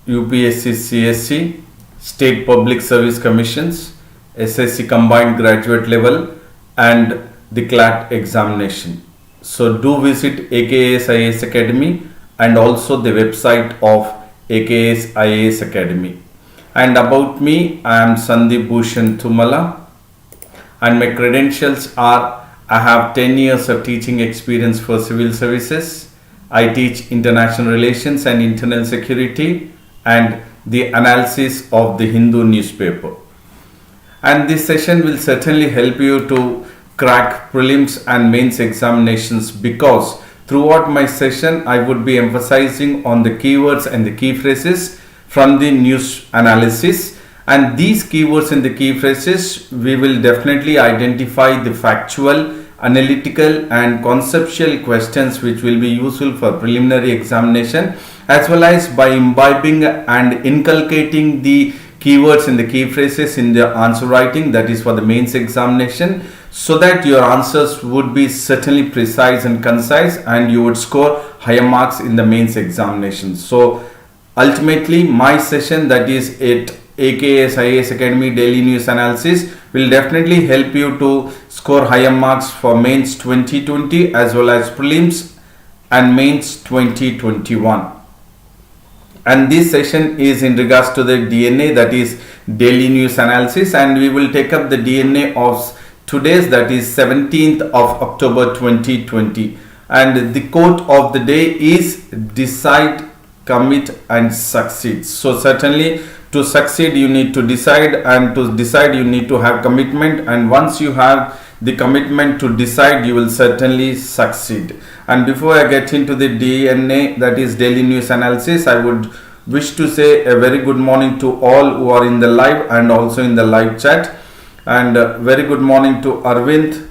UPSC CSE, State Public Service Commissions, SSC Combined Graduate Level, and the CLAT examination. So do visit AKS IAS Academy and also the website of AKS IAS Academy. And about me, I am Sandeep Bhushan and my credentials are: I have 10 years of teaching experience for civil services. I teach international relations and internal security and the analysis of the Hindu newspaper. And this session will certainly help you to crack prelims and mains examinations, because throughout my session I would be emphasizing on the keywords and the key phrases from the news analysis, and these keywords and the key phrases we will definitely identify the factual, analytical and conceptual questions which will be useful for preliminary examination, as well as by imbibing and inculcating the keywords and the key phrases in the answer writing, that is for the mains examination, so that your answers would be certainly precise and concise and you would score higher marks in the mains examination. So ultimately my session, that is at AKS IAS Academy Daily News Analysis, will definitely help you to score higher marks for mains 2020 as well as prelims and mains 2021. And this session is in regards to the DNA, that is daily news analysis, and we will take up the DNA of today's, that is 17th of October 2020, and the quote of the day is: decide, commit and succeed. So certainly to succeed you need to decide, and to decide you need to have commitment, and once you have the commitment to decide you will certainly succeed. And before I get into the DNA, that is daily news analysis, I would wish to say a very good morning to all who are in the live and also in the live chat, and very good morning to Arvind,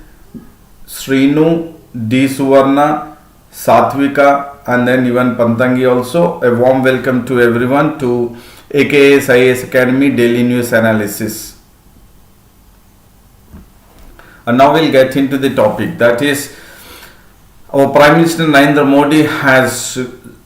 Srinu, D. Suvarna, Satvika, and then even Pantangi also. A warm welcome to everyone to AKS IAS Academy Daily News Analysis. And now we'll get into the topic, that is our Prime Minister Narendra Modi has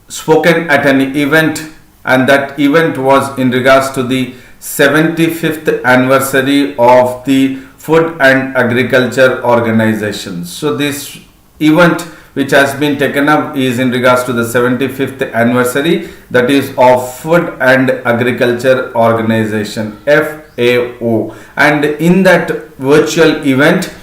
spoken at an event, and that event was in regards to the 75th anniversary of the Food and Agriculture Organization. So this event which has been taken up is in regards to the 75th anniversary, that is of Food and Agriculture Organization, FAO. And in that virtual event,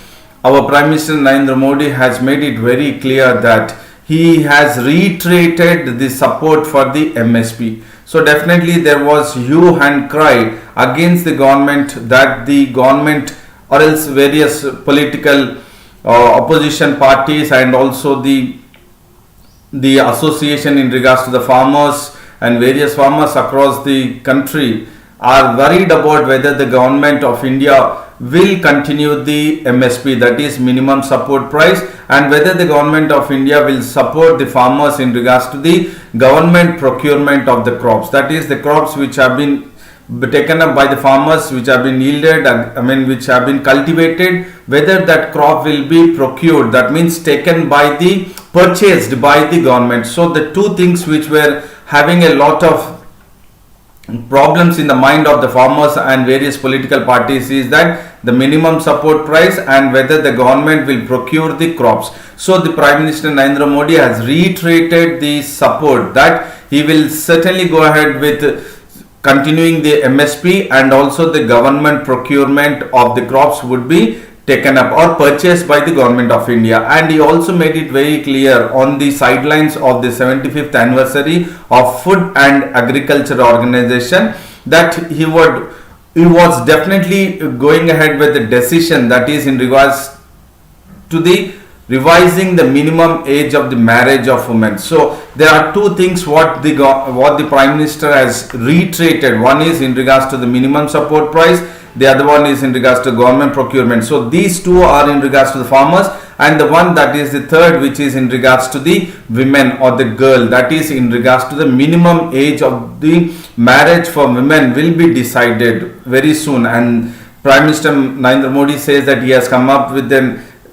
our Prime Minister Narendra Modi has made it very clear that he has reiterated the support for the MSP. So definitely there was hue and cry against the government, that the government or else various political opposition parties and also the association in regards to the farmers and various farmers across the country are worried about whether the government of India will continue the MSP, that is minimum support price, and whether the government of India will support the farmers in regards to the government procurement of the crops, that is the crops which have been taken up by the farmers, which have been yielded, which have been cultivated, whether that crop will be procured, that means taken by the, purchased by the government. So the two things which were having a lot of problems in the mind of the farmers and various political parties is that the minimum support price and whether the government will procure the crops. So the Prime Minister Narendra Modi has reiterated the support, that he will certainly go ahead with continuing the MSP, and also the government procurement of the crops would be taken up or purchased by the government of India. And he also made it very clear on the sidelines of the 75th anniversary of Food and Agriculture Organization that he was definitely going ahead with the decision, that is in regards to the revising the minimum age of the marriage of women. So there are two things what the Prime Minister has reiterated. One is in regards to the minimum support price, the other one is in regards to government procurement. So these two are in regards to the farmers, and the one that is the third, which is in regards to the women or the girl, that is in regards to the minimum age of the marriage for women, will be decided very soon. And Prime Minister Narendra Modi says that he has come up with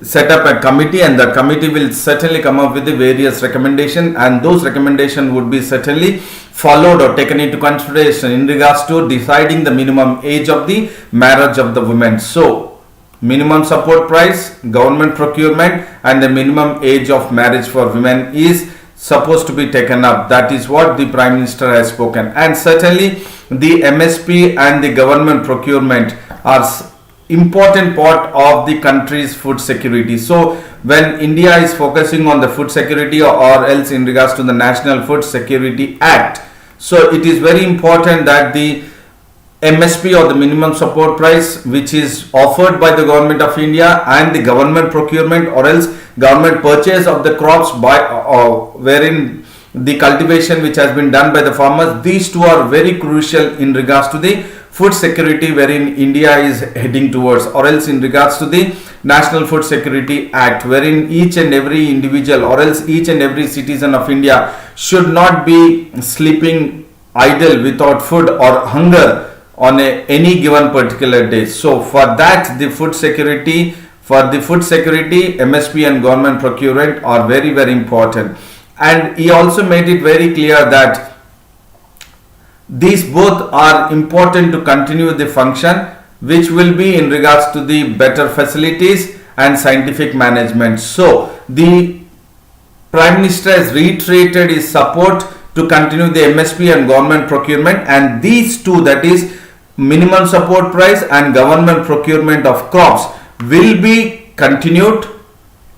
set up a committee, and the committee will certainly come up with the various recommendations, and those recommendations would be certainly followed or taken into consideration in regards to deciding the minimum age of the marriage of the women. So minimum support price, government procurement, and the minimum age of marriage for women is supposed to be taken up. That is what the Prime Minister has spoken. And certainly the MSP and the government procurement are important part of the country's food security. So when India is focusing on the food security, or else in regards to the National Food Security Act, so it is very important that the MSP, or the minimum support price, which is offered by the government of India, and the government procurement or else government purchase of the crops by wherein the cultivation which has been done by the farmers, these two are very crucial in regards to the food security wherein India is heading towards, or else in regards to the National Food Security Act, wherein each and every individual or else each and every citizen of India should not be sleeping idle without food or hunger on any given particular day. So for that, the food security, MSP and government procurement are very, very important. And he also made it very clear that these both are important to continue the function, which will be in regards to the better facilities and scientific management. So the Prime Minister has reiterated his support to continue the MSP and government procurement, and these two, that is minimum support price and government procurement of crops, will be continued.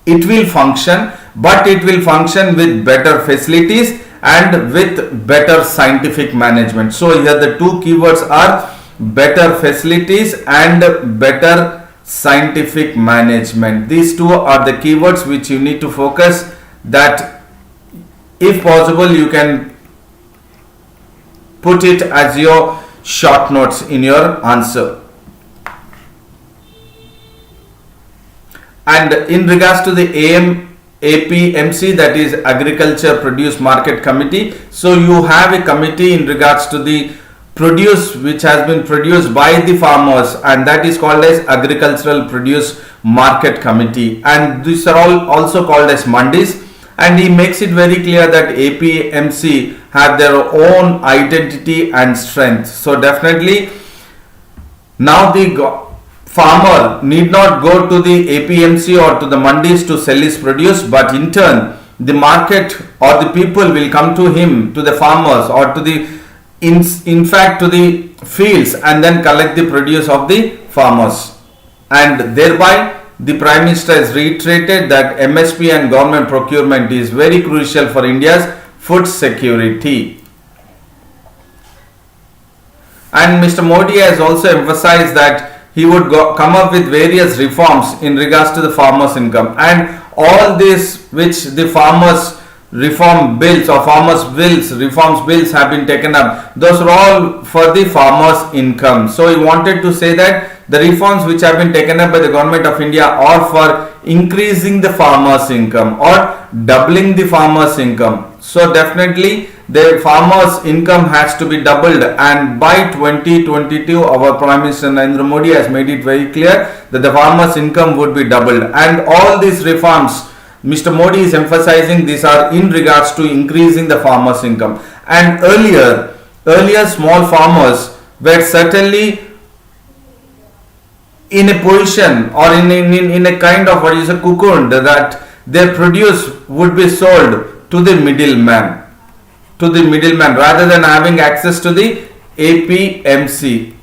It will function, but it will function with better facilities and with better scientific management. So here the two keywords are better facilities and better scientific management. These two are the keywords which you need to focus, that if possible you can put it as your short notes in your answer. And in regards to the APPMC, that is Agriculture Produce Market Committee, so you have a committee in regards to the produce which has been produced by the farmers, and that is called as Agricultural Produce Market Committee, and these are all also called as mandis. And he makes it very clear that APPMC have their own identity and strength. So definitely now the farmer need not go to the APPMC or to the mandis to sell his produce, but in turn the market or the people will come to him, to the farmers, or to the in fact to the fields, and then collect the produce of the farmers. And thereby the Prime Minister has reiterated that MSP and government procurement is very crucial for India's food security. And Mr. Modi has also emphasized that he would come up with various reforms in regards to the farmers' income, and all this which the farmers reform bills or reforms bills have been taken up, those are all for the farmers' income. So he wanted to say that the reforms which have been taken up by the government of India are for increasing the farmers' income or doubling the farmers' income. So definitely the farmers' income has to be doubled, and by 2022 our Prime Minister Narendra Modi has made it very clear that the farmers' income would be doubled. And all these reforms Mr. Modi is emphasizing, these are in regards to increasing the farmers' income. And earlier small farmers were certainly in a position or in a kind of what is a cocoon, that their produce would be sold to the middleman rather than having access to the APPMC,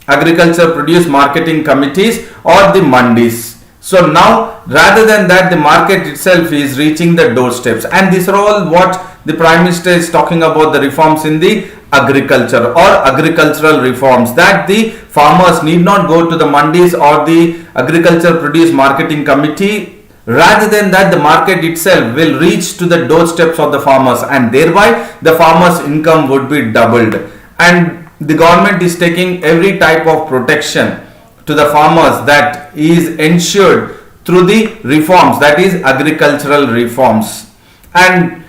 Agriculture Produce Marketing Committees, or the mandis. So now rather than that, the market itself is reaching the doorsteps, and these are all what the Prime Minister is talking about, the reforms in the agriculture or agricultural reforms, that the farmers need not go to the mandis or the Agriculture Produce Marketing Committee. Rather than that, the market itself will reach to the doorsteps of the farmers, and thereby the farmers' income would be doubled. And the government is taking every type of protection to the farmers that is ensured through the reforms, that is agricultural reforms. And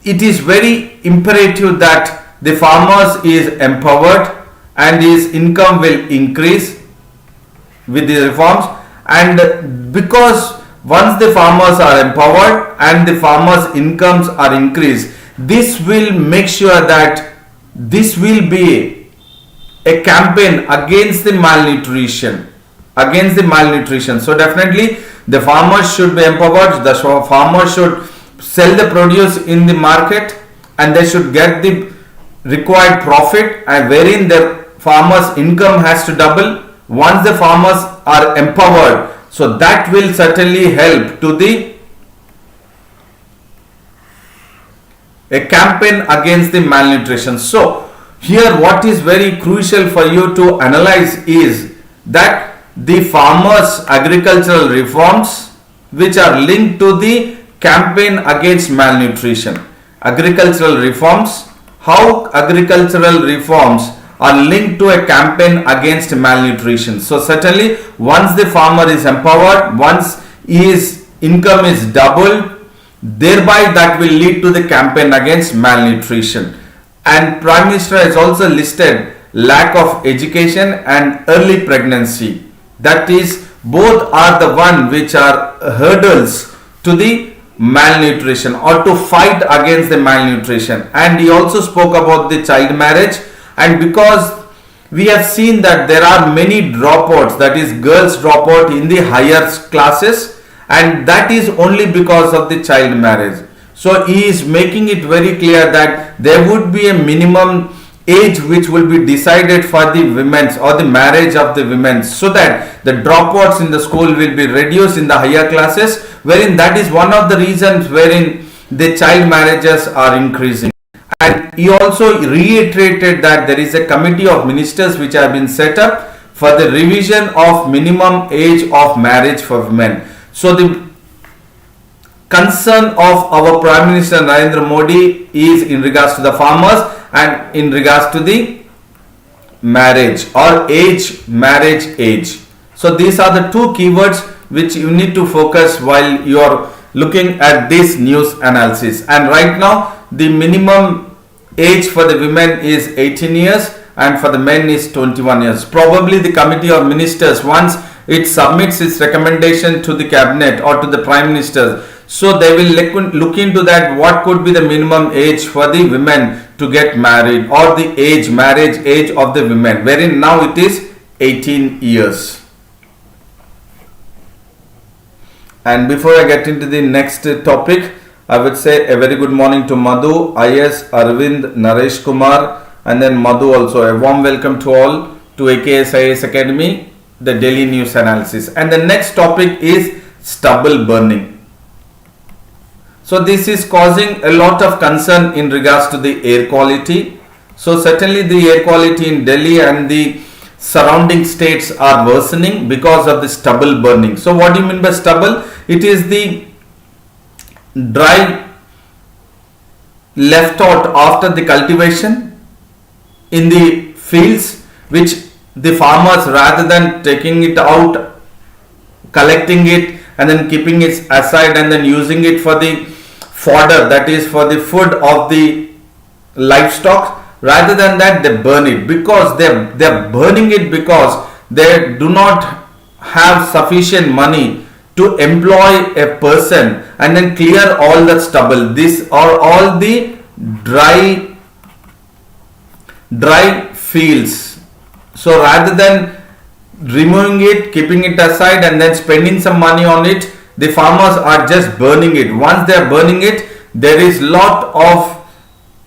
it is very imperative that the farmers is empowered and his income will increase with the reforms. and because once the farmers are empowered and the farmers' incomes are increased, this will make sure that this will be a campaign against the malnutrition. So definitely the farmers should be empowered, the farmers should sell the produce in the market, and they should get the required profit, and wherein the farmers' income has to double once the farmers are empowered. So that will certainly help to a campaign against the malnutrition. So here what is very crucial for you to analyze is that the farmers' agricultural reforms which are linked to the campaign against malnutrition. Agricultural reforms, how agricultural reforms are linked to a campaign against malnutrition. So certainly once the farmer is empowered, once his income is doubled, thereby that will lead to the campaign against malnutrition. And Prime Minister has also listed lack of education and early pregnancy. That is, both are the one which are hurdles to the malnutrition or to fight against the malnutrition. And he also spoke about the child marriage, and because we have seen that there are many dropouts, that is girls drop out in the higher classes, and that is only because of the child marriage. So he is making it very clear that there would be a minimum age which will be decided for the women's or the marriage of the women, so that the dropouts in the school will be reduced in the higher classes, wherein that is one of the reasons wherein the child marriages are increasing. And he also reiterated that there is a committee of ministers which have been set up for the revision of minimum age of marriage for women. So the concern of our Prime Minister Narendra Modi is in regards to the farmers and in regards to the marriage or marriage age. So these are the two keywords which you need to focus while you are looking at this news analysis. And right now the minimum age for the women is 18 years and for the men is 21 years. Probably the committee of ministers, once it submits its recommendation to the cabinet or to the Prime Minister, so they will look into that what could be the minimum age for the women to get married or the marriage age of the women, wherein now it is 18 years. And before I get into the next topic, I would say a very good morning to Madhu, IS, Arvind, Naresh Kumar, and then Madhu also. A warm welcome to all to AKS IAS Academy, the daily news analysis. And the next topic is stubble burning. So this is causing a lot of concern in regards to the air quality. So certainly the air quality in Delhi and the surrounding states are worsening because of the stubble burning. So what do you mean by stubble? It is the dry left out after the cultivation in the fields, which the farmers, rather than taking it out, collecting it and then keeping it aside and then using it for the fodder, that is for the food of the livestock, rather than that they burn it, because they're burning it because they do not have sufficient money to employ a person and then clear all the stubble. These are all the dry fields. So rather than removing it, keeping it aside and then spending some money on it, the farmers are just burning it. Once they are burning it, there is lot of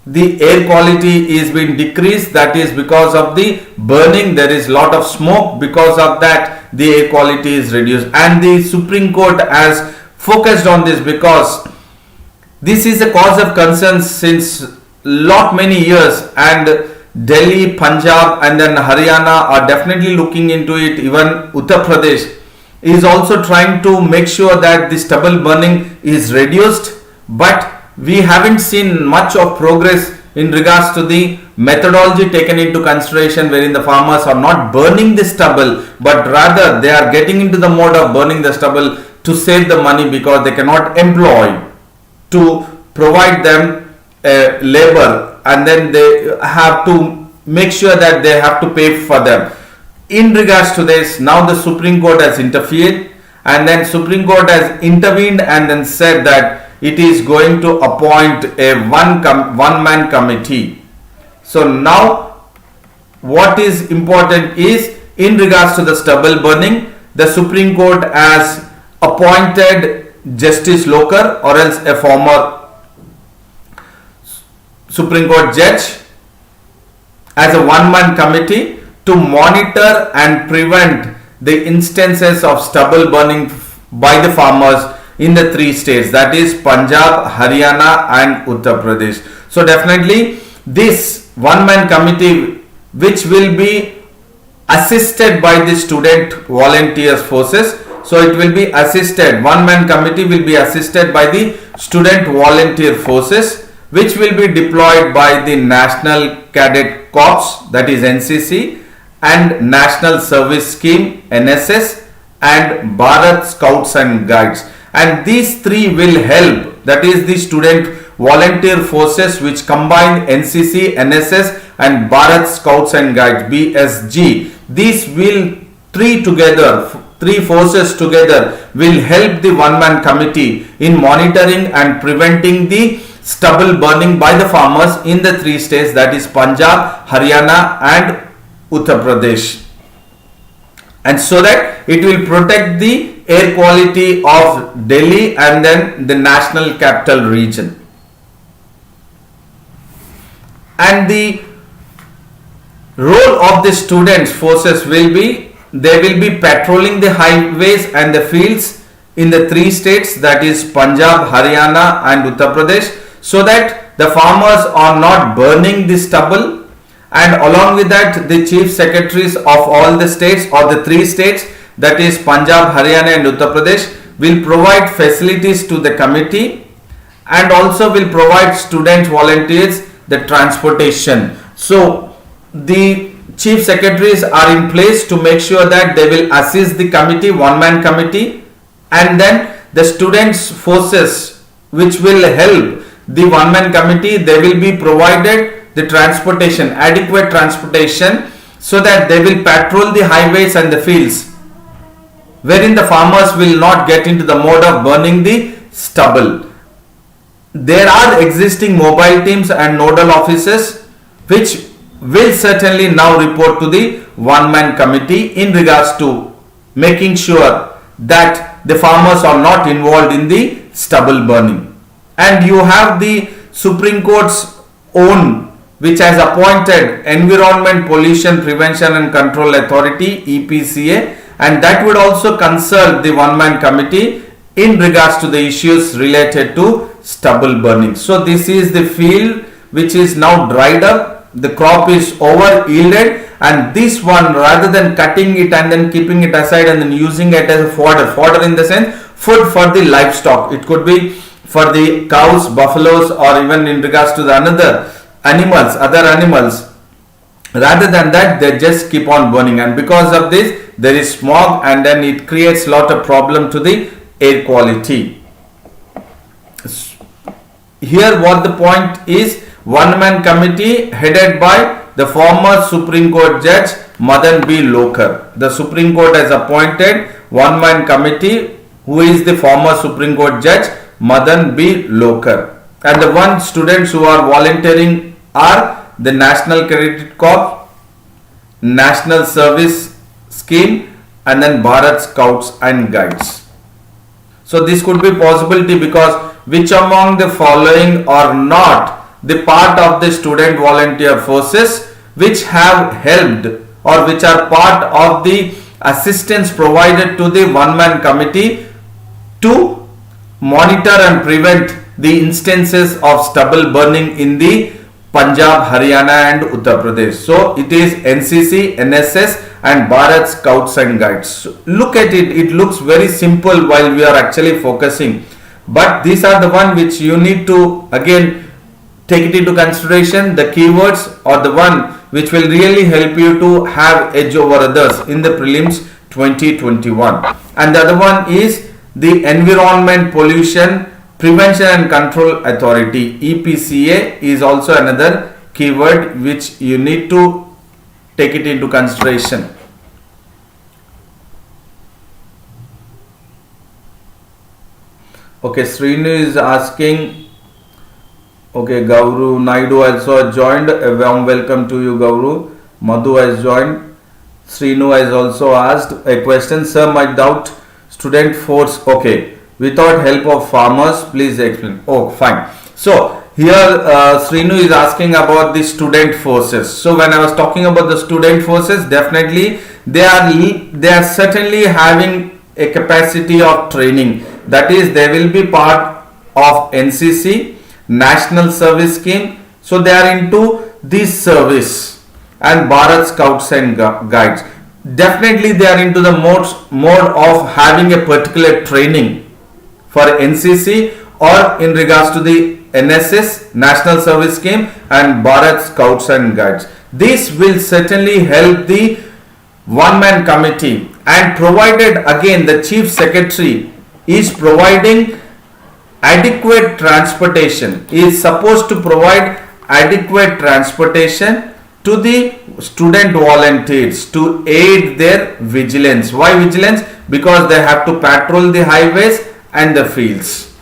the air quality is being decreased. That is because of the burning. There is lot of smoke. Because of that, the air quality is reduced. And the Supreme Court has focused on this because this is a cause of concern since many years, and Delhi, Punjab and then Haryana are definitely looking into it. Even Uttar Pradesh is also trying to make sure that the stubble burning is reduced, but we haven't seen much of progress in regards to the methodology taken into consideration, wherein the farmers are not burning the stubble, but rather they are getting into the mode of burning the stubble to save the money, because they cannot employ to provide them labor, and then they have to make sure that they have to pay for them. In regards to this, now the Supreme Court has interfered and then Supreme Court has intervened and then said that it is going to appoint a one-man committee. So now what is important is, in regards to the stubble burning, the Supreme Court has appointed Justice Loker, or else a former Supreme Court judge, as a one-man committee to monitor and prevent the instances of stubble burning by the farmers in the three states, that is Punjab, Haryana and Uttar Pradesh. So definitely this one-man committee, which will be assisted by the student volunteers forces. So it will be assisted, one-man committee will be assisted by the student volunteer forces, which will be deployed by the National Cadet Corps, that is NCC, and National Service Scheme NSS, and Bharat Scouts and Guides. And these three will help, that is the student volunteer forces which combine NCC, NSS and Bharat Scouts and Guides, BSG. These will three forces together will help the one-man committee in monitoring and preventing the stubble burning by the farmers in the three states, that is Punjab, Haryana and Uttar Pradesh, and so that it will protect the air quality of Delhi and then the national capital region. And the role of the students forces will be, they will be patrolling the highways and the fields in the three states, that is Punjab, Haryana and Uttar Pradesh, so that the farmers are not burning the stubble. And along with that, the chief secretaries of all the states or the three states, that is Punjab, Haryana and Uttar Pradesh, will provide facilities to the committee and also will provide student volunteers the transportation. So the chief secretaries are in place to make sure that they will assist the committee, one-man committee, and then the students forces which will help the one-man committee, they will be provided the transportation, adequate transportation, so that they will patrol the highways and the fields wherein the farmers will not get into the mode of burning the stubble. There are existing mobile teams and nodal officers which will certainly now report to the one-man committee in regards to making sure that the farmers are not involved in the stubble burning. And you have the Supreme Court's own, which has appointed Environment Pollution Prevention and Control Authority, EPCA, and that would also consult the one-man committee in regards to the issues related to stubble burning. So this is the field which is now dried up, the crop is over yielded, and this one, rather than cutting it and then keeping it aside and then using it as a fodder in the sense food for the livestock, it could be for the cows, buffaloes, or even in regards to the other animals, rather than that they just keep on burning, and because of this there is smog and then it creates lot of problem to the air quality. Here what the point is, one-man committee headed by the former Supreme Court Judge Madan B. Lokar. The Supreme Court has appointed one-man committee who is the former Supreme Court Judge Madan B. Lokar, and the one students who are volunteering are the National Cadet Corps, National Service Scheme and then Bharat Scouts and Guides. So this could be possibility, because which among the following are not the part of the student volunteer forces which have helped or which are part of the assistance provided to the one-man committee to monitor and prevent the instances of stubble burning in the Punjab, Haryana and Uttar Pradesh. So it is NCC, NSS and Bharat Scouts and Guides. So look at it, it looks very simple while we are actually focusing, but these are the one which you need to again take it into consideration. The keywords are the one which will really help you to have edge over others in the prelims 2021. And the other one is the Environment Pollution Prevention and Control Authority, EPCA, is also another keyword which you need to take it into consideration. Okay, Srinu is asking. Okay, Gauru Naidu also joined. A warm welcome to you, Gauru. Madhu has joined. Srinu has also asked a question. Sir, my doubt, student force. Okay, without help of farmers, please explain. Oh, fine. So here Srinu is asking about the student forces. So when I was talking about the student forces, definitely they are certainly having a capacity of training. That is, they will be part of NCC, National Service Scheme. So they are into this service and Bharat Scouts and Guides. Definitely they are into the mode of having a particular training for NCC or in regards to the NSS, National Service Scheme, and Bharat Scouts and Guides. This will certainly help the one-man committee, and provided again the Chief Secretary is providing adequate transportation, is supposed to provide adequate transportation to the student volunteers to aid their vigilance. Why vigilance? Because they have to patrol the highways and the fields.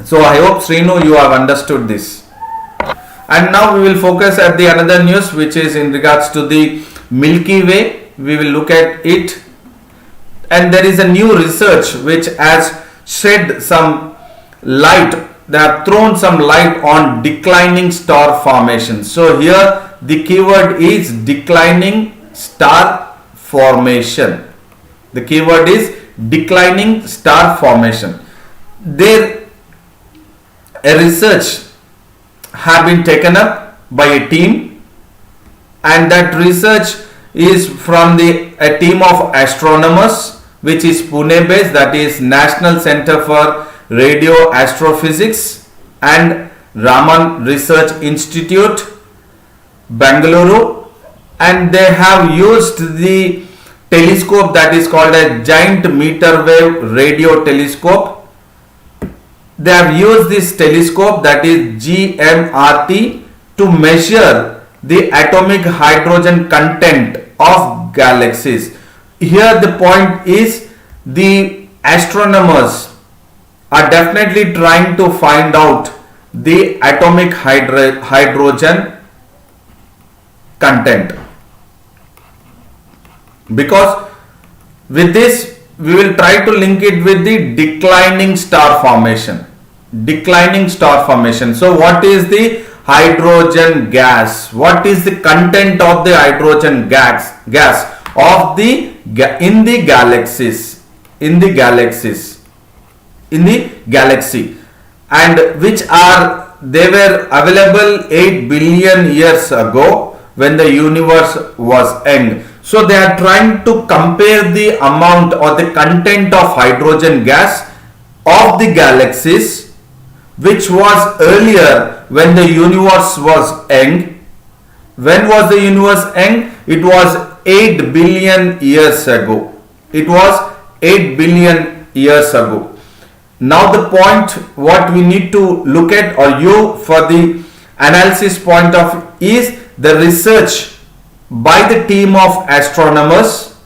So I hope Srinu you have understood this. And now we will focus at the another news, which is in regards to the Milky Way. We will look at it, and there is a new research which has shed some light. They have thrown some light on declining star formation. So here the keyword is declining star formation. The keyword is declining star formation. There a research have been taken up by a team, and that research is from a team of astronomers which is Pune based, that is National Center for Radio Astrophysics and Raman Research Institute, Bangalore, and they have used the telescope that is called a giant meter wave radio telescope. They have used this telescope, that is GMRT, to measure the atomic hydrogen content of galaxies. Here the point is the astronomers are definitely trying to find out the atomic hydrogen content, because with this we will try to link it with the declining star formation. Declining star formation. So what is the hydrogen gas? What is the content of the hydrogen gas of the in the galaxies, in the galaxy, and which are they were available 8 billion years ago when the universe was young. So they are trying to compare the amount or the content of hydrogen gas of the galaxies which was earlier when the universe was young. When was the universe young? It was 8 billion years ago. It was 8 billion years ago. Now the point what we need to look at, or you for the analysis point of, is the research by the team of astronomers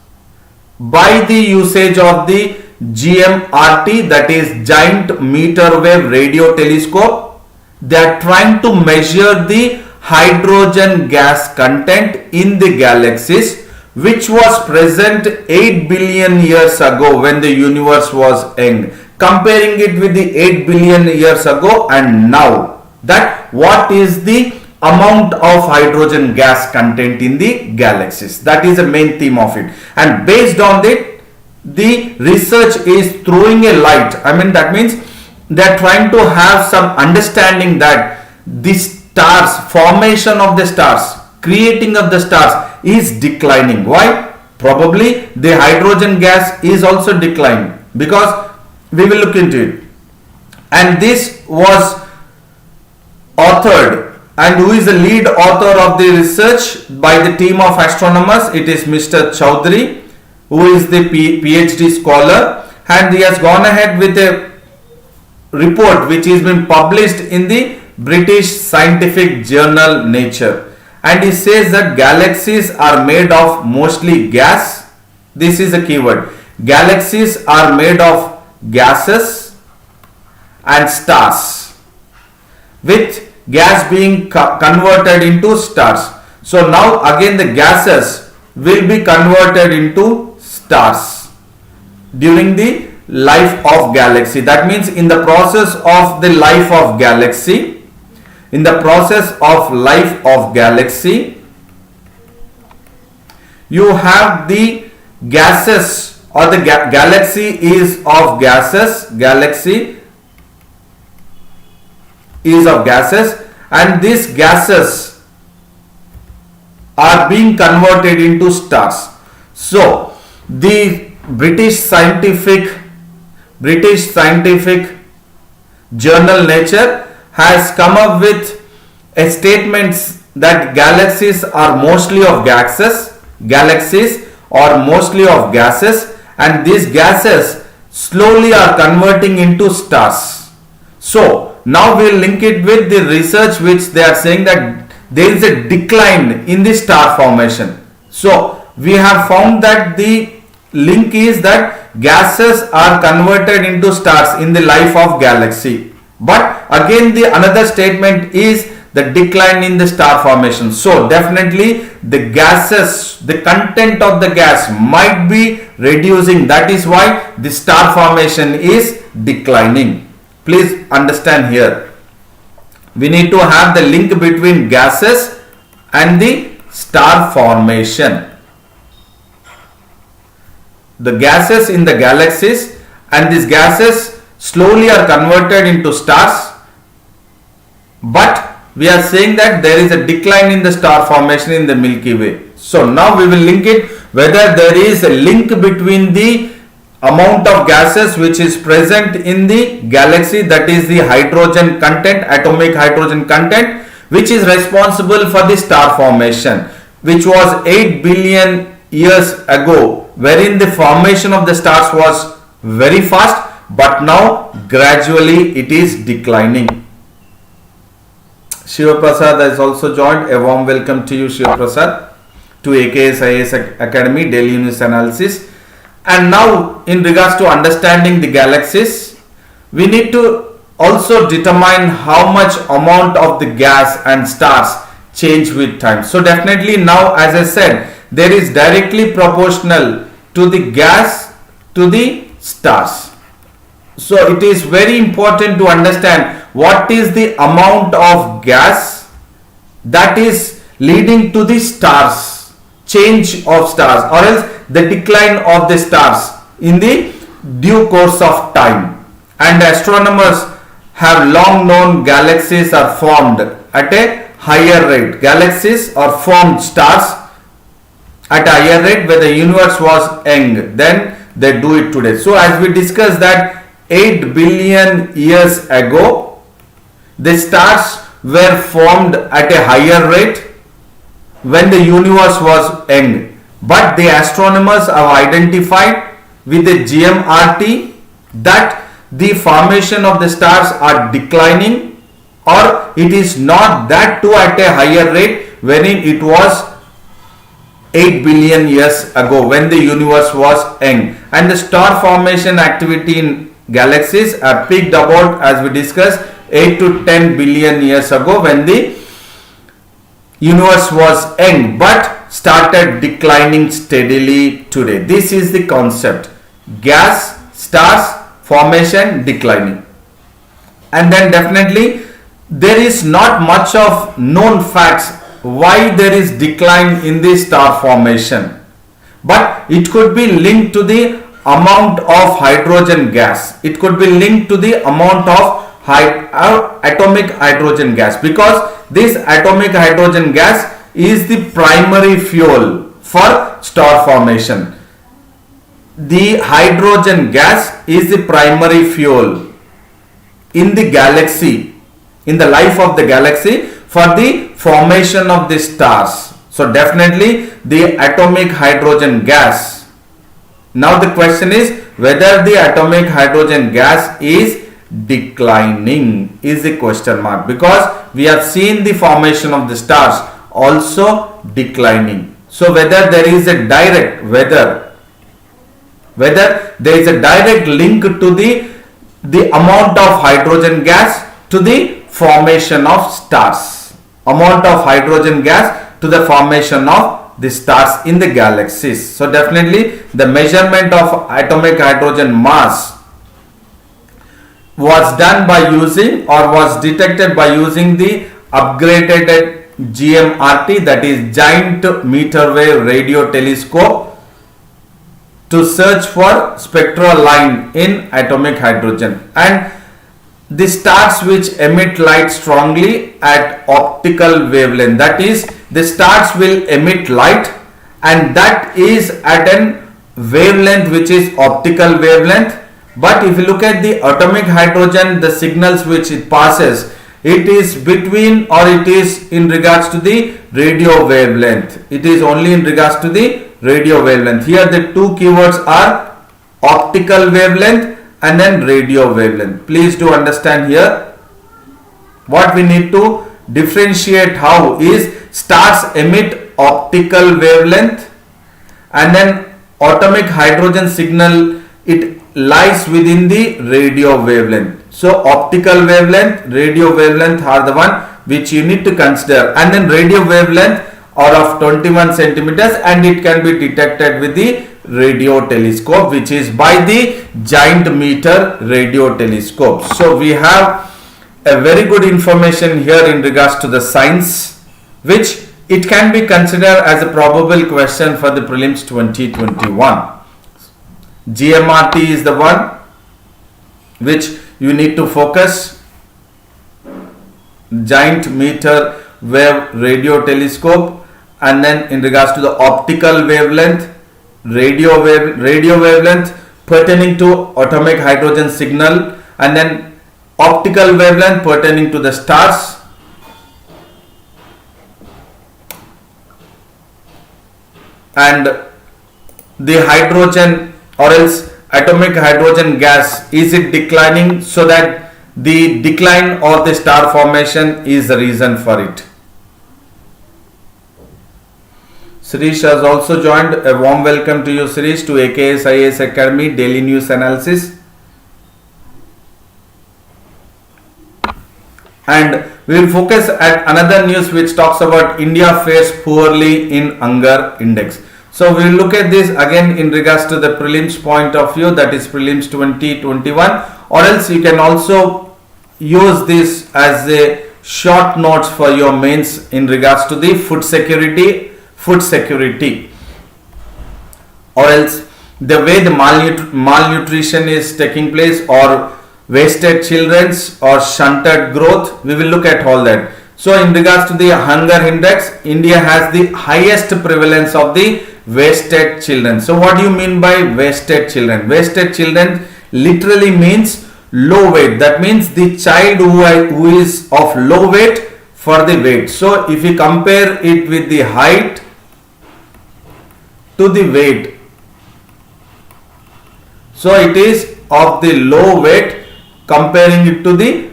by the usage of the GMRT, that is giant meter wave radio telescope. They are trying to measure the hydrogen gas content in the galaxies which was present 8 billion years ago when the universe was young, comparing it with the 8 billion years ago and now, that what is the amount of hydrogen gas content in the galaxies. That is the main theme of it, and based on it the research is throwing a light. I mean, that means they are trying to have some understanding that the stars, formation of the stars, creating of the stars is declining. Why? Probably the hydrogen gas is also declining, because we will look into it. And this was authored, and who is the lead author of the research by the team of astronomers? It is Mr. Chowdhury, who is the PhD scholar, and he has gone ahead with a report which has been published in the British scientific journal Nature, and he says that galaxies are made of mostly gas. This is a keyword. Galaxies are made of gases and stars, with gas being converted into stars. So now again the gases will be converted into stars during the life of galaxy. That means in the process of the life of galaxy, you have the gases, or the galaxy is of gases, and these gases are being converted into stars. So the British scientific journal Nature has come up with a statement that galaxies are mostly of gases, and these gases slowly are converting into stars. So now we will link it with the research which they are saying that there is a decline in the star formation. So we have found that the link is that gases are converted into stars in the life of galaxy. But again the another statement is the decline in the star formation. So definitely the gases, the content of the gas might be reducing. That is why the star formation is declining. Please understand here. We need to have the link between gases and the star formation. The gases in the galaxies, and these gases slowly are converted into stars, but we are saying that there is a decline in the star formation in the Milky Way. So now we will link it whether there is a link between the amount of gases which is present in the galaxy, that is the hydrogen content, atomic hydrogen content, which is responsible for the star formation, which was 8 billion years ago, wherein the formation of the stars was very fast, but now gradually it is declining. Shiva Prasad has also joined. A warm welcome to you, Shiva Prasad, to AKS IAS Academy Daily News Analysis. And now in regards to understanding the galaxies, we need to also determine how much amount of the gas and stars change with time. So definitely now, as I said, there is directly proportional to the gas to the stars. So it is very important to understand what is the amount of gas that is leading to the stars, change of stars, or else the decline of the stars in the due course of time. And astronomers have long known galaxies are formed at a higher rate. Galaxies are formed, stars, at a higher rate when the universe was young than they do it today. So as we discussed that 8 billion years ago, the stars were formed at a higher rate when the universe was young. But the astronomers have identified with the GMRT that the formation of the stars are declining, or it is not that too at a higher rate wherein it was 8 billion years ago when the universe was young. And the star formation activity in galaxies are peaked about, as we discussed, 8 to 10 billion years ago when the universe was young, but started declining steadily today. This is the concept: gas, stars formation declining. And then definitely there is not much of known facts why there is decline in the star formation, but it could be linked to the amount of hydrogen gas. It could be linked to the amount of atomic hydrogen gas, because this atomic hydrogen gas is the primary fuel for star formation. The hydrogen gas is the primary fuel in the galaxy, in the life of the galaxy, for the formation of the stars. So definitely the atomic hydrogen gas. Now the question is whether the atomic hydrogen gas is declining is the question mark, because we have seen the formation of the stars also declining. So whether there is a direct, whether there is a direct link to the the amount of hydrogen gas to the formation of stars. Amount of hydrogen gas to the formation of the stars in the galaxies. So definitely the measurement of atomic hydrogen mass was done by using, or was detected by using, the upgraded GMRT, that is Giant Meter Wave Radio Telescope, to search for spectral line in atomic hydrogen. And the stars which emit light strongly at optical wavelength, that is, the stars will emit light, and that is at an wavelength which is optical wavelength. But if you look at the atomic hydrogen, the signals which it passes, it is between, or it is in regards to the radio wavelength. It is only in regards to the radio wavelength. Here the two keywords are optical wavelength and then radio wavelength. Please do understand here. What we need to differentiate how is stars emit optical wavelength, and then atomic hydrogen signal, it lies within the radio wavelength. So optical wavelength, radio wavelength are the one which you need to consider, and then radio wavelength are of 21 centimeters, and it can be detected with the radio telescope, which is by the Giant Meter Radio Telescope. So we have a very good information here in regards to the science, which it can be considered as a probable question for the prelims 2021. GMRT is the one which you need to focus. Giant Meter Wave Radio Telescope, and then in regards to the optical wavelength, radio wavelength pertaining to atomic hydrogen signal, and then optical wavelength pertaining to the stars, and the hydrogen, or else atomic hydrogen gas, is it declining, so that the decline of the star formation is the reason for it. Sirish has also joined. A warm welcome to you, Sirish, to AKS IAS Academy Daily News Analysis. And we will focus at another news which talks about India fares poorly in hunger index. So we will look at this again in regards to the prelims point of view, that is prelims 2021, or else you can also use this as a short notes for your mains in regards to the food security, or else the way the malnutrition is taking place, or wasted children's, or shunted growth. We will look at all that. So in regards to the hunger index, India has the highest prevalence of the wasted children. So what do you mean by wasted children? Wasted children literally means low weight. That means the child who is of low weight for the weight. So if you compare it with the height to the weight, so it is of the low weight comparing it to the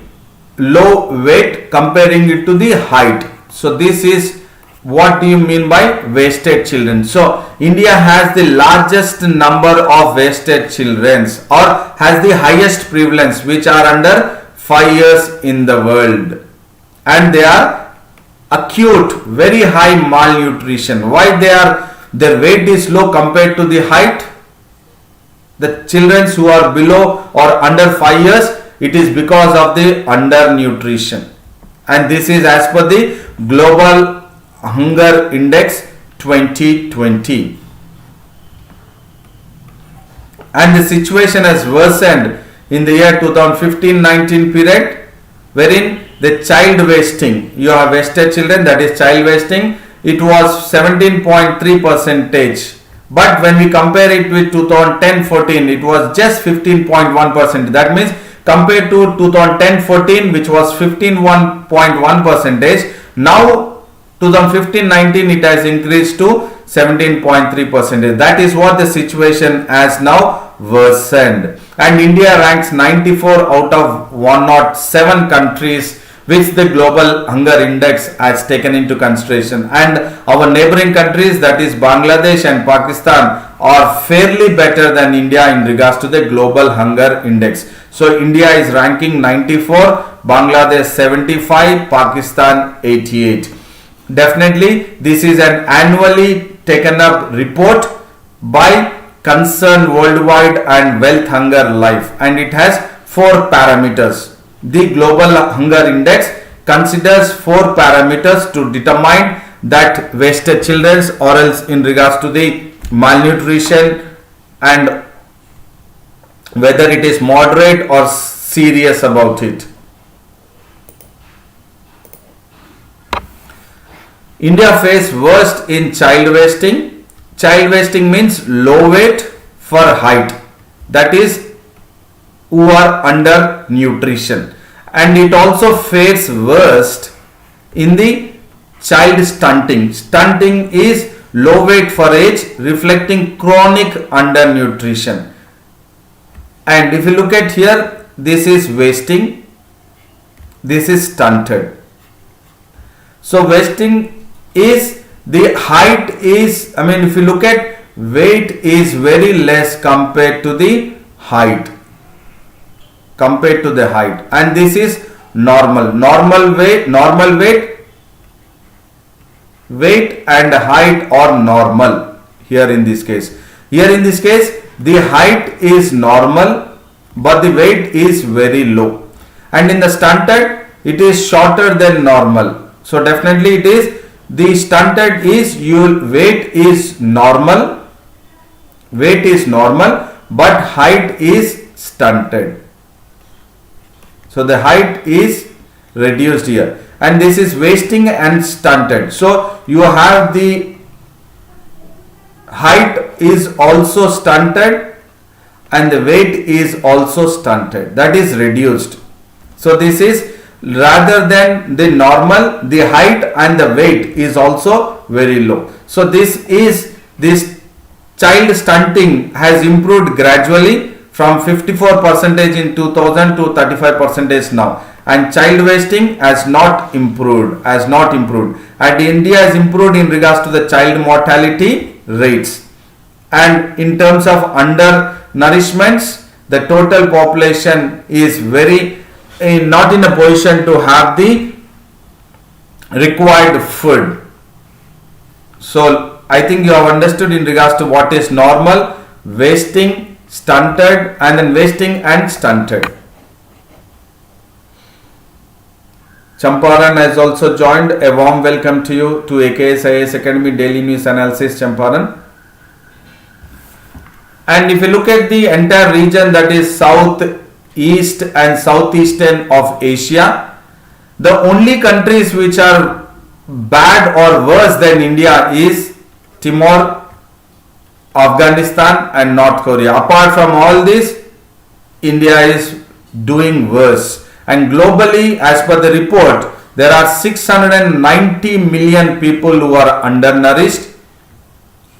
low weight comparing it to the height. So this is what do you mean by wasted children. So India has the largest number of wasted children, or has the highest prevalence, which are under 5 years in the world, and they are acute, very high malnutrition. Why their weight is low compared to the height? The children who are below or under 5 years, it is because of the undernutrition, and this is as per the Global Hunger Index 2020. And the situation has worsened in the year 2015-19 period, wherein the child wasting, you have wasted children, that is child wasting, it was 17.3 percentage. But when we compare it with 2010-14, it was just 15.1%. That means compared to 2010-14, which was 15.1 percentage, now 2015-19 it has increased to 17.3%. That is what the situation has now worsened. And India ranks 94 out of 107 countries which the Global Hunger Index has taken into consideration. And our neighboring countries, that is Bangladesh and Pakistan, are fairly better than India in regards to the Global Hunger Index. So India is ranking 94, Bangladesh 75, Pakistan 88. Definitely this is an annually taken up report by Concern Worldwide and Wealth Hunger Life, and it has 4 parameters. The Global Hunger Index considers 4 parameters to determine that wasted children or else in regards to the malnutrition and whether it is moderate or serious about it. India faces worst in child wasting. Child wasting means low weight for height, that is who are under nutrition, and it also fares worst in the child stunting. Stunting is low weight for age reflecting chronic undernutrition. And if you look at here, this is wasting, this is stunted. So wasting is the height is, if you look at weight is very less compared to the height. And this is normal weight and height are normal here in this case. The height is normal but the weight is very low, and in the stunted it is shorter than normal. So definitely it is the stunted is your weight is normal but height is stunted. So the height is reduced here, and this is wasting and stunted. So you have the height is also stunted and the weight is also stunted, that is reduced. So this is rather than the normal, the height and the weight is also very low. So this child stunting has improved gradually from 54% in 2000 to 35% now, and child wasting has not improved. And India has improved in regards to the child mortality rates, and in terms of undernourishments, the total population is very not in a position to have the required food. So I think you have understood in regards to what is normal, wasting, stunted, and then wasting and stunted. Champaran has also joined. A warm welcome to you to AKS IAS Academy Daily News Analysis, Champaran. And if you look at the entire region, that is South, East and Southeastern of Asia, the only countries which are bad or worse than India is Timor, Afghanistan and North Korea. Apart from all this, India is doing worse. And globally, as per the report, there are 690 million people who are undernourished,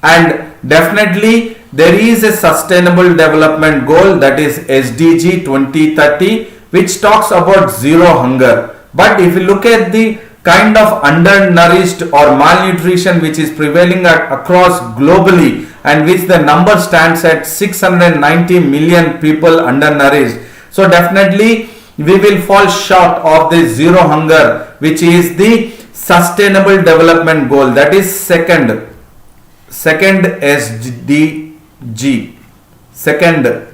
and definitely there is a sustainable development goal, that is SDG 2030, which talks about zero hunger. But if you look at the kind of undernourished or malnutrition which is prevailing across globally, and which the number stands at 690 million people undernourished, so definitely we will fall short of the zero hunger, which is the sustainable development goal, that is second SDG, second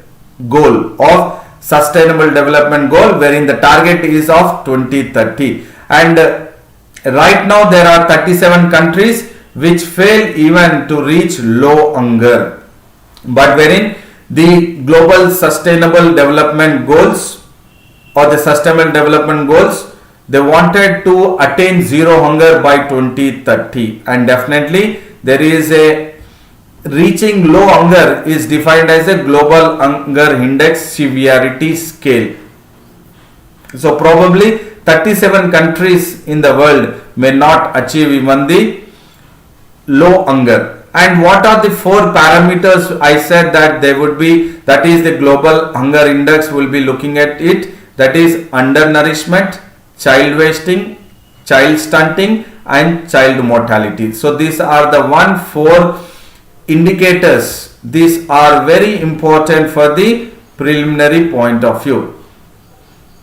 goal of sustainable development goal, wherein the target is of 2030. And right now there are 37 countries which fail even to reach low hunger, but wherein the global sustainable development goals or the sustainable development goals, they wanted to attain zero hunger by 2030, and definitely there is a reaching low hunger is defined as a global hunger index severity scale. So probably 37 countries in the world may not achieve even the low hunger. And what are the 4 parameters I said that they would be, that is the global hunger index will be looking at it, that is undernourishment, child wasting, child stunting and child mortality. So these are the 4 indicators. These are very important for the preliminary point of view.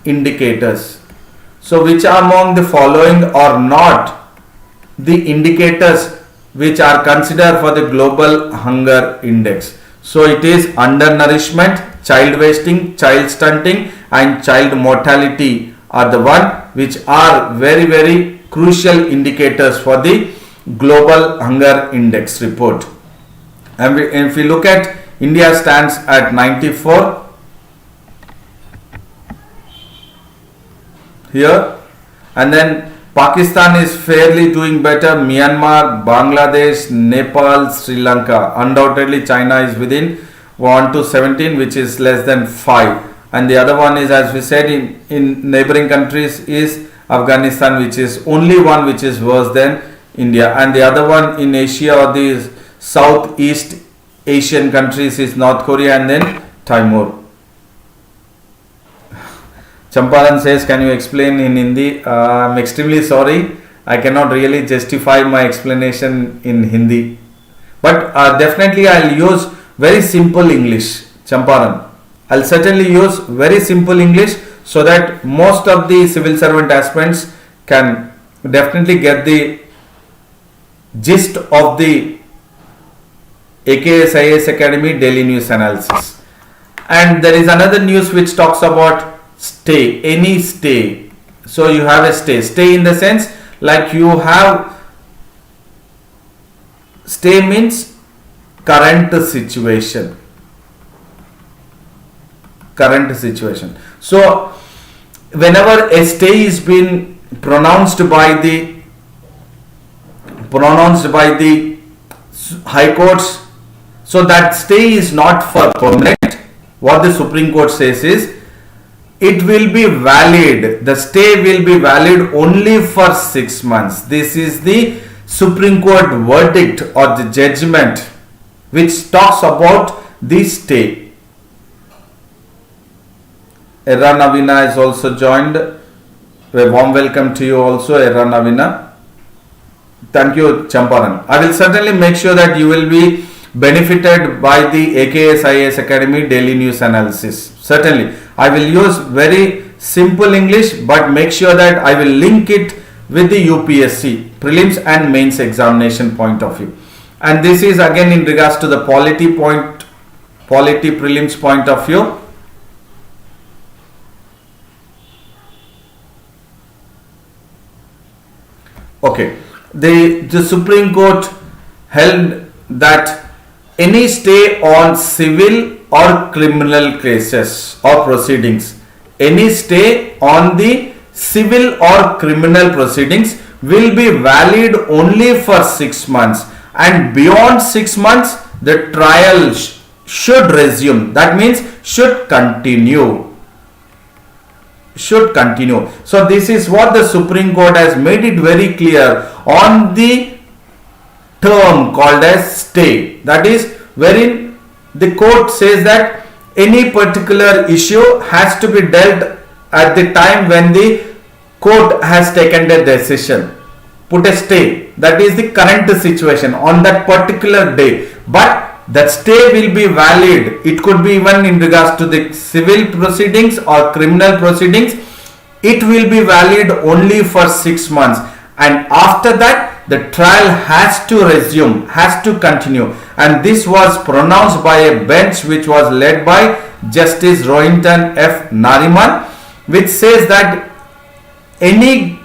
Indicators. So which among the following are not the indicators which are considered for the global hunger index? So it is undernourishment, child wasting, child stunting and child mortality are the one which are very crucial indicators for the global hunger index report. And if we look at India stands at 94 here, and then Pakistan is fairly doing better, Myanmar, Bangladesh, Nepal, Sri Lanka. Undoubtedly China is within 1 to 17 which is less than 5, and the other one is, as we said, in neighboring countries is Afghanistan, which is only one which is worse than India, and the other one in Asia or the Southeast Asian countries is North Korea and then Timor. Champaran says, can you explain in Hindi? I'm extremely sorry, I cannot really justify my explanation in Hindi, but definitely I'll use very simple English. Champaran, I'll certainly use very simple English so that most of the civil servant aspirants can definitely get the gist of the AKS IAS Academy daily news analysis. And there is another news which talks about stay, any stay. So you have a stay in the sense like you have stay means current situation. So whenever a stay is been pronounced by the high courts, so that stay is not for permanent. What the Supreme Court says is it will be valid, the stay will be valid only for 6 months. This is the Supreme Court verdict or the judgment which talks about the stay. Era Navina is also joined. A warm welcome to you also, Era Navina. Thank you, Champaran. I will certainly make sure that you will be benefited by the AKS IAS Academy daily news analysis. Certainly, I will use very simple English, but make sure that I will link it with the UPSC prelims and mains examination point of view. And this is again in regards to the polity prelims point of view. Okay, the Supreme Court held that any stay on civil or criminal cases or proceedings, any stay on the civil or criminal proceedings will be valid only for 6 months, and beyond 6 months the trial should resume. That means should continue. So this is what the Supreme Court has made it very clear on the term called as stay. That is wherein the court says that any particular issue has to be dealt at the time when the court has taken the decision. Put a stay, that is the current situation on that particular day, but that stay will be valid. It could be even in regards to the civil proceedings or criminal proceedings. It will be valid only for 6 months, and after that the trial has to resume, has to continue. And this was pronounced by a bench which was led by Justice Rohinton F. Nariman, which says that any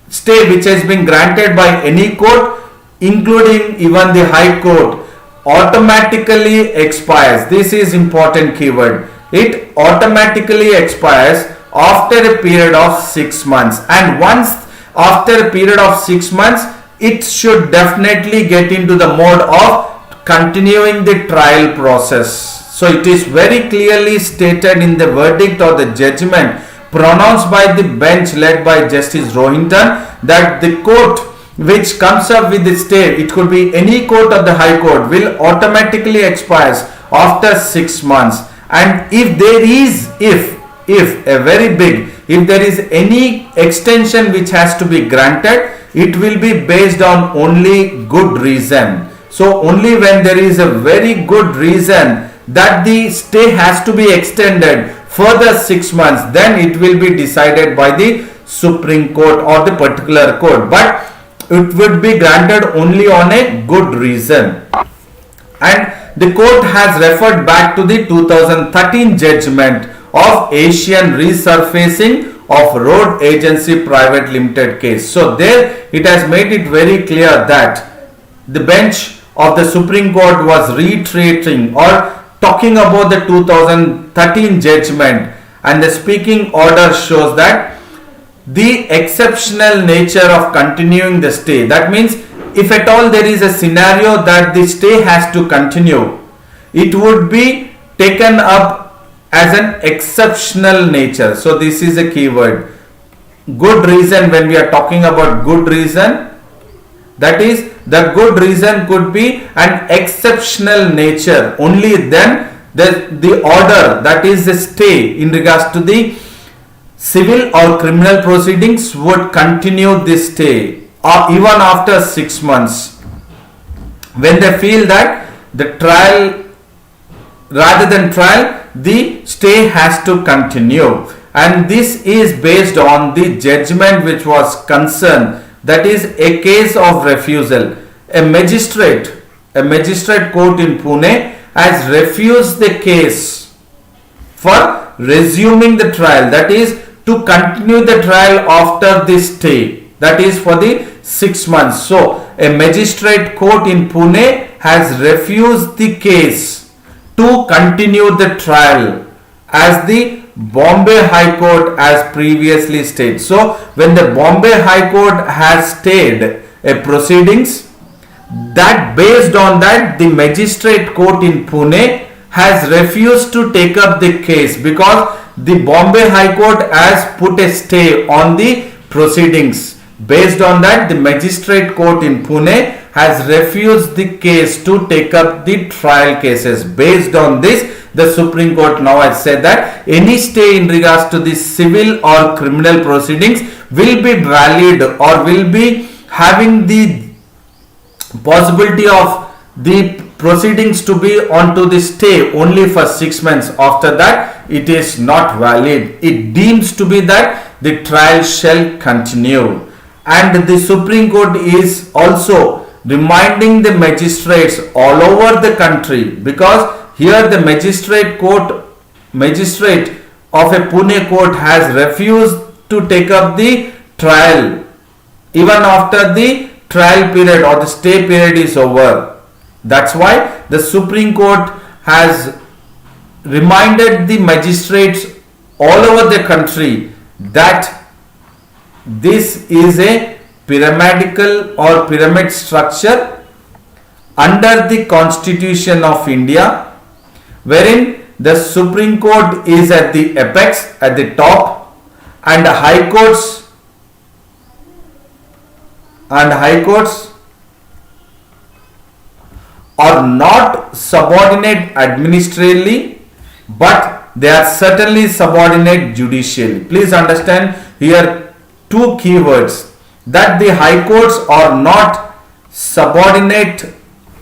stay which has been granted by any court, including even the High Court, automatically expires. This is important keyword. It automatically expires after a period of 6 months, and once after a period of 6 months it should definitely get into the mode of continuing the trial process. So it is very clearly stated in the verdict or the judgment pronounced by the bench led by Justice Rohinton that the court which comes up with the stay, it could be any court or the High Court, will automatically expires after 6 months. And if there is, if there is any extension which has to be granted, it will be based on only good reason. So only when there is a very good reason that the stay has to be extended further 6 months, then it will be decided by the Supreme Court or the particular court, but it would be granted only on a good reason. And the court has referred back to the 2013 judgment of Asian Resurfacing of Road Agency Private Limited case. So there it has made it very clear that the bench of the Supreme Court was reiterating or talking about the 2013 judgment, and the speaking order shows that the exceptional nature of continuing the stay. That means if at all there is a scenario that the stay has to continue, it would be taken up as an exceptional nature. So this is a keyword. Good reason, when we are talking about good reason, that is the good reason could be an exceptional nature. Only then the order, that is the stay in regards to the civil or criminal proceedings, would continue this stay or even after 6 months, when they feel that the trial, rather than trial, the stay has to continue. And this is based on the judgment which was concerned, that is a case of refusal. A magistrate court in Pune has refused the case for resuming the trial, that is to continue the trial after this stay, that is for the 6 months. So a magistrate court in Pune has refused the case to continue the trial, as the Bombay High Court has previously stated. So when the Bombay High Court has stayed a proceedings, that based on that the magistrate court in Pune has refused to take up the case, because the Bombay High Court has put a stay on the proceedings. Based on that, the magistrate court in Pune has refused the case to take up the trial cases. Based on this, the Supreme Court now has said that any stay in regards to the civil or criminal proceedings will be valid or will be having the possibility of the proceedings to be onto the stay only for 6 months. After that, it is not valid. It deems to be that the trial shall continue. And the Supreme Court is also reminding the magistrates all over the country, because here the magistrate of a Pune court has refused to take up the trial even after the trial period or the stay period is over. That's why the Supreme Court has reminded the magistrates all over the country that this is a pyramidal or pyramid structure under the Constitution of India, wherein the Supreme Court is at the apex, at the top, and high courts are not subordinate administratively, but they are certainly subordinate judicially. Please understand here two keywords, that the high courts are not subordinate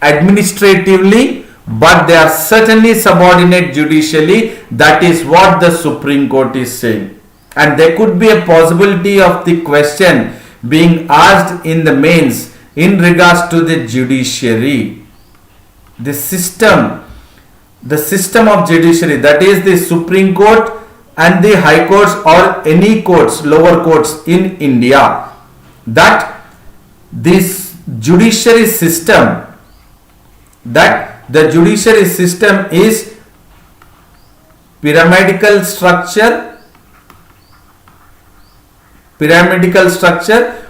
administratively, but they are certainly subordinate judicially. That is what the Supreme Court is saying. And there could be a possibility of the question being asked in the mains in regards to the judiciary, the system of judiciary, that is the Supreme Court and the high courts or any courts, lower courts in India, that this judiciary system, that the judiciary system is pyramidal structure,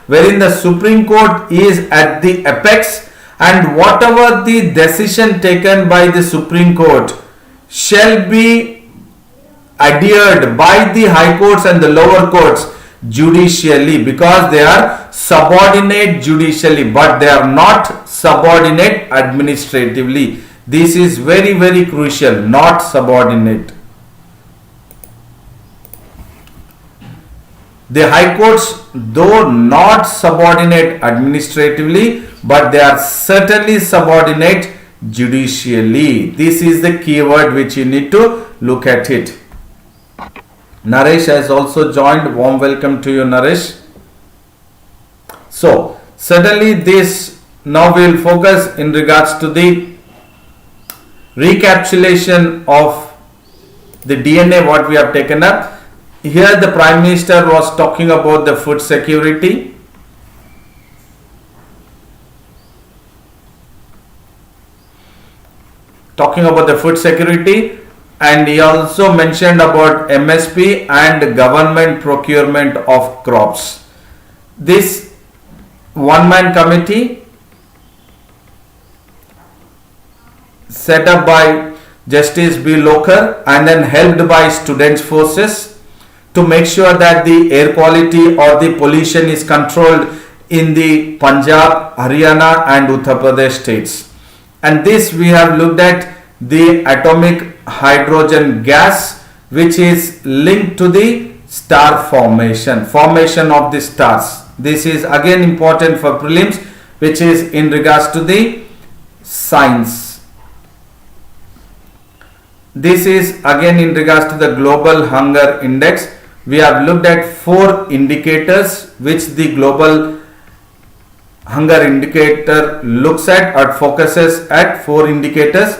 wherein the Supreme Court is at the apex, and whatever the decision taken by the Supreme Court shall be adhered by the high courts and the lower courts judicially, because they are subordinate judicially, but they are not subordinate administratively. This is very, very crucial. Not subordinate. The high courts, though not subordinate administratively, but they are certainly subordinate judicially. This is the keyword which you need to look at it. Naresh has also joined. Warm welcome to you, Naresh. So certainly this, now we will focus in regards to the recapitulation of the DNA what we have taken up. Here the Prime Minister was talking about the food security. And he also mentioned about MSP and government procurement of crops. This one-man committee set up by Justice B. Loker and then helped by students' forces to make sure that the air quality or the pollution is controlled in the Punjab, Haryana and Uttar Pradesh states. And this we have looked at the atomic hydrogen gas, which is linked to the star formation of the stars. This is again important for prelims, which is in regards to the science. This is again in regards to the global hunger index. We have looked at 4 indicators which the global hunger indicator looks at or focuses at. 4 indicators,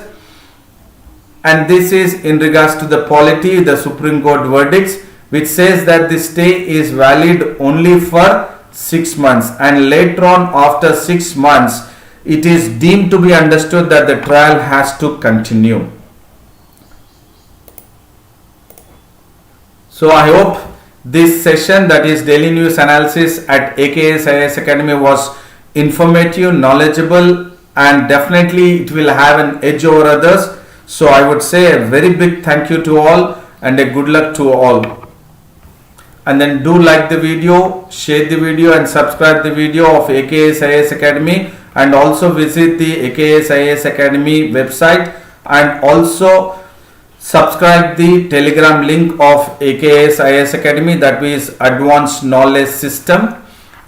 and this is in regards to the polity, the Supreme Court verdicts, which says that the stay is valid only for 6 months, and later on after 6 months it is deemed to be understood that the trial has to continue. So I hope this session, that is daily news analysis at AKS IAS Academy, was informative, knowledgeable, and definitely it will have an edge over others. So I would say a very big thank you to all and a good luck to all. And then do like the video, share the video and subscribe the video of AKS IAS Academy, and also visit the AKS IAS Academy website, and also subscribe the Telegram link of AKS IAS Academy, that is Advanced Knowledge System.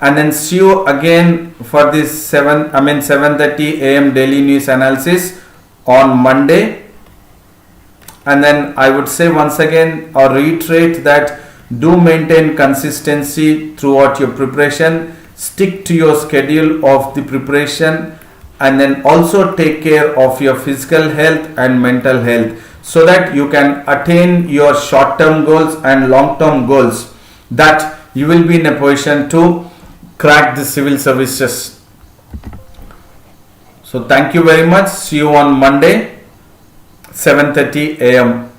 And then see you again for this 7:30 AM daily news analysis on Monday. And then I would say once again or reiterate that do maintain consistency throughout your preparation, stick to your schedule of the preparation, and then also take care of your physical health and mental health, so that you can attain your short-term goals and long-term goals, that you will be in a position to crack the civil services. So thank you very much. See you on Monday, 7:30 AM.